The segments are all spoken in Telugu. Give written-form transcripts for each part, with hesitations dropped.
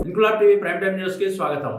Inquilab TV prime time news కి స్వాగతం.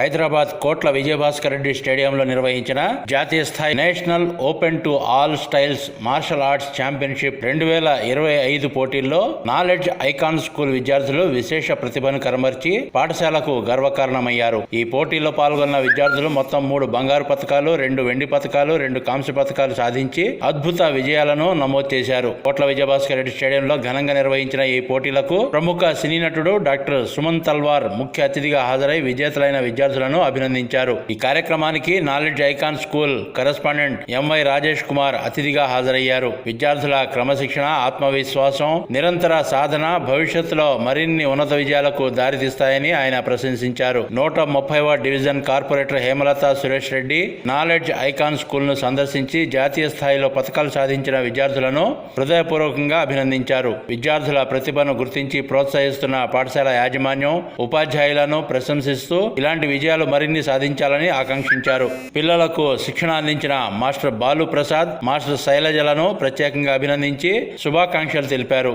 హైదరాబాద్ కోట్ల విజయభాస్కర్ రెడ్డి స్టేడియంలో నిర్వహించిన జాతీయ స్థాయి national open to all styles martial arts championship 2025 పోటీల్లో నాలెడ్జ్ ఐకాన్ స్కూల్ విద్యార్థులు విశేష ప్రతిభను కనబర్చి పాఠశాలకు గర్వకారణమయ్యారు. ఈ పోటీలో పాల్గొన్న విద్యార్థులు మొత్తం 3 బంగారు పతకాలు, 2 వెండి పతకాలు, 2 కాంస్య పతకాలు సాధించి అద్భుత విజయాలను నమోదు చేశారు. కోట్ల విజయభాస్కర్ రెడ్డి స్టేడియంలో ఘనంగా నిర్వహించిన ఈ పోటీలకు ప్రముఖ సినీ నటుడు డాక్టర్ సుమన్ తల్వార్ ముఖ్య అతిథిగా హాజరై విజేతలైన విద్యార్థులను అభినందించారు. ఈ కార్యక్రమానికి knowledge icon school correspondent MY Rajesh Kumar అతిథిగా హాజరయ్యారు. విద్యార్థుల క్రమశిక్షణ, ఆత్మవిశ్వాసం, నిరంతర సాధన భవిష్యత్తులో మరిన్ని ఉన్నత విజయాలకు దారితీస్తాయని ఆయన ప్రశంసించారు. 130వ division corporator Hemalatha Suresh Reddy knowledge icon school ను సందర్శించి జాతీయ స్థాయిలో పతకాలు సాధించిన విద్యార్థులను హృదయపూర్వకంగా అభినందించారు. విద్యార్థుల ప్రతిభను గుర్తించి ప్రోత్సహిస్తున్న పాఠశాల యాజమాన్యం, ఉపాధ్యాయులను ప్రశంసిస్తూ ఇలాంటి విజయాలు మరిన్ని సాధించాలని ఆకాంక్షించారు. పిల్లలకు శిక్షణ అందించిన మాస్టర్ బాలు ప్రసాద్, మాస్టర్ శైలజలను ప్రత్యేకంగా అభినందించి శుభాకాంక్షలు తెలిపారు.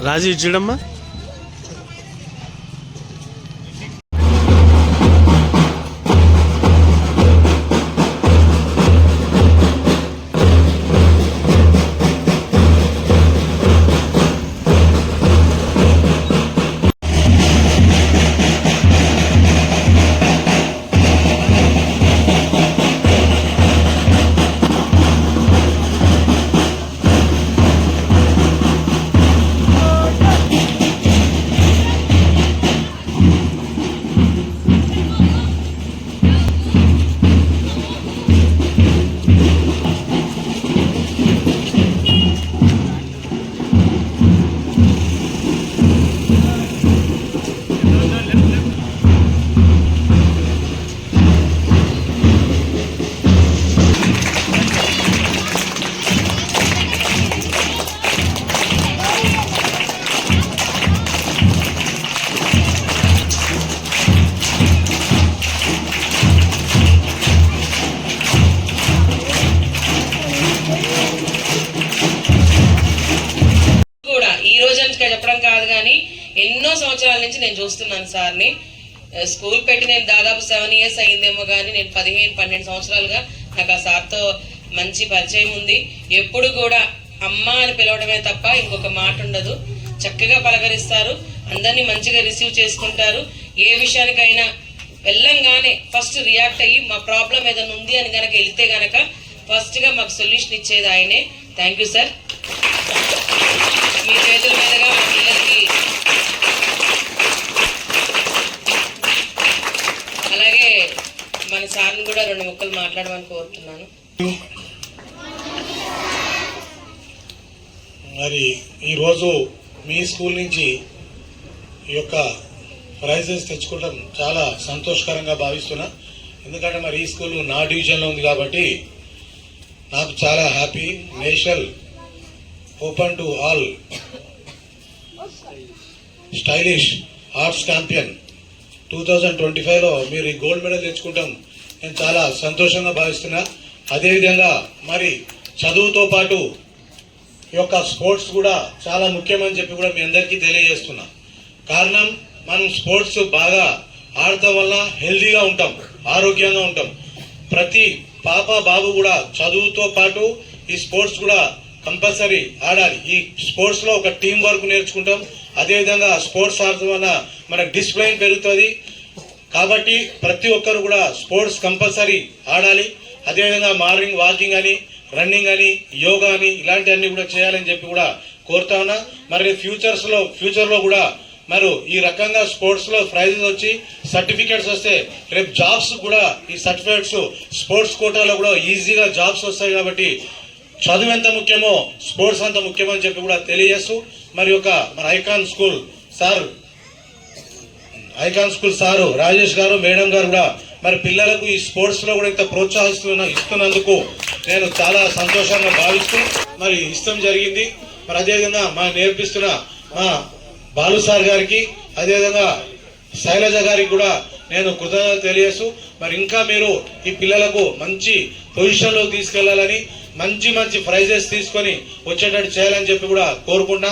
రాజీ చూడమ్మా. చెప్పడం కాదు కానీ ఎన్నో సంవత్సరాల నుంచి నేను చూస్తున్నాను సార్ని. స్కూల్ పెట్టి నేను దాదాపు 7 years అయిందేమో కానీ నేను 15-12 సంవత్సరాలుగా నాకు ఆ సార్తో మంచి పరిచయం ఉంది. ఎప్పుడు కూడా అమ్మ అని పిలవడమే తప్ప ఇంకొక మాట ఉండదు. చక్కగా పలకరిస్తారు, అందరినీ మంచిగా రిసీవ్ చేసుకుంటారు. ఏ విషయానికైనా వెళ్ళంగానే ఫస్ట్ రియాక్ట్ అయ్యి మా ప్రాబ్లం ఏదైనా ఉంది అని కనుక వెళ్తే కనుక ఫస్ట్గా మాకు సొల్యూషన్ ఇచ్చేది ఆయనే. Thank you sir. మీ చేతుల మీదుగా మా పిల్లలకి అలాగే మన సార్ని కూడా 2 ముక్కలు మాట్లాడమని కోరుతున్నాను. మరి ఈరోజు మీ స్కూల్ నుంచి ఈ యొక్క ప్రైజెస్ తెచ్చుకోవడం చాలా సంతోషకరంగా భావిస్తున్నా. ఎందుకంటే మరి ఈ స్కూల్ నా డివిజన్లో ఉంది కాబట్టి నాకు చాలా happy. National open to all stylish arts champion 2025లో మీరు ఈ గోల్డ్ మెడల్ తెచ్చుకుంటాం నేను చాలా సంతోషంగా భావిస్తున్నా. అదేవిధంగా మరి చదువుతో పాటు ఈ యొక్క స్పోర్ట్స్ కూడా చాలా ముఖ్యమని చెప్పి కూడా మీ అందరికీ తెలియజేస్తున్నా. కారణం మనం స్పోర్ట్స్ బాగా ఆడటం వల్ల హెల్తీగా ఉంటాం, ఆరోగ్యంగా ఉంటాం. ప్రతి పాప బాబు కూడా చదువుతో పాటు ఈ స్పోర్ట్స్ కూడా కంపల్సరీ ఆడాలి. ఈ స్పోర్ట్స్ లో ఒక టీం వర్క్ నేర్చుకుంటాం. అదేవిధంగా స్పోర్ట్స్ ఆడటం వల్ల మనకు డిసిప్లైన్ పెరుగుతుంది. కాబట్టి ప్రతి ఒక్కరు కూడా స్పోర్ట్స్ కంపల్సరీ ఆడాలి. అదేవిధంగా మార్నింగ్ వాకింగ్ అని, రన్నింగ్ అని, యోగా అని ఇలాంటివన్నీ కూడా చేయాలని చెప్పి కూడా కోరుతా ఉన్నా. మరి ఫ్యూచర్లో కూడా మరి ఈ రకంగా స్పోర్ట్స్ లో ప్రైజెస్ వచ్చి సర్టిఫికేట్స్ వస్తే రేపు జాబ్స్ కూడా ఈ సర్టిఫికేట్స్ స్పోర్ట్స్ కోటాలో కూడా ఈజీగా జాబ్స్ వస్తాయి. కాబట్టి చదువు ఎంత ముఖ్యమో స్పోర్ట్స్ అంత ముఖ్యమని చెప్పి కూడా తెలియజేస్తూ మరి మన icon school sir icon school sir Rajesh గారు మేడం గారు కూడా మరి పిల్లలకు ఈ స్పోర్ట్స్ లో కూడా ఇంత ఇస్తున్నందుకు నేను చాలా సంతోషంగా భావిస్తూ మరి ఇష్టం జరిగింది. మరి అదేవిధంగా మా నేర్పిస్తున్న మా బాలు సార్ గారికి అదేవిధంగా శైలజ గారికి కూడా నేను కృతజ్ఞతలు తెలియజేస్తూ మరి ఇంకా మీరు ఈ పిల్లలకు మంచి పొజిషన్లో తీసుకెళ్లాలని మంచి మంచి ప్రైజెస్ తీసుకొని వచ్చేటట్టు చేయాలని చెప్పి కూడా కోరుకుంటా.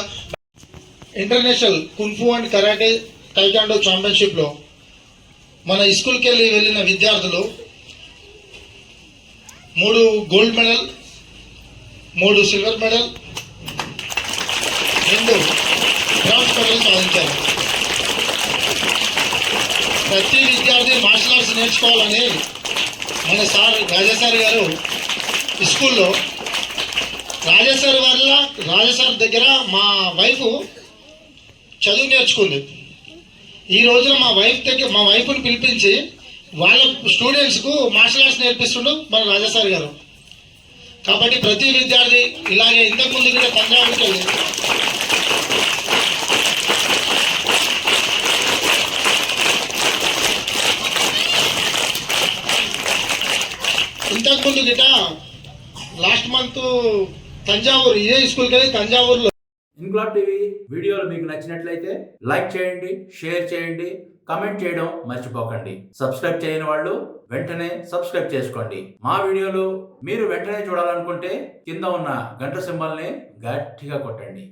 International kung fu and karate taekwondo championship లో మన స్కూల్కి వెళ్ళిన విద్యార్థులు 3 gold medal, 3 silver medal, 2 bronze medal సాధించారు. ప్రతి విద్యార్థి మార్షల్ ఆర్ట్స్ నేర్చుకోవాలని మన సార్ రాజాసార్ గారు స్కూల్లో రాజాసార్ దగ్గర మా వైఫ్ చదువు నేర్చుకుంది. ఈ రోజున మా వైఫ్ని పిలిపించి వాళ్ళ స్టూడెంట్స్కు మార్షల్ ఆర్ట్స్ నేర్పిస్తుండు మన రాజాసార్ గారు. కాబట్టి ప్రతి విద్యార్థి ఇలాగే ఇంతకుముందు కూడా పంజాబ్కి వెళ్ళి ఇంతకుముందు గిట లాస్ట్ మంత్ తంజావూరు ఇదే స్కూల్కి వెళ్ళి తంజావూరులో. ఇంక్లాబ్ టీవీ వీడియోలు మీకు నచ్చినట్లయితే లైక్ చేయండి, షేర్ చేయండి, కమెంట్ చేయడం మర్చిపోకండి. సబ్స్క్రైబ్ చేయని వాళ్ళు వెంటనే సబ్స్క్రైబ్ చేసుకోండి. మా వీడియోలు మీరు వెంటనే చూడాలనుకుంటే కింద ఉన్న గంట సింబల్ని గట్టిగా కొట్టండి.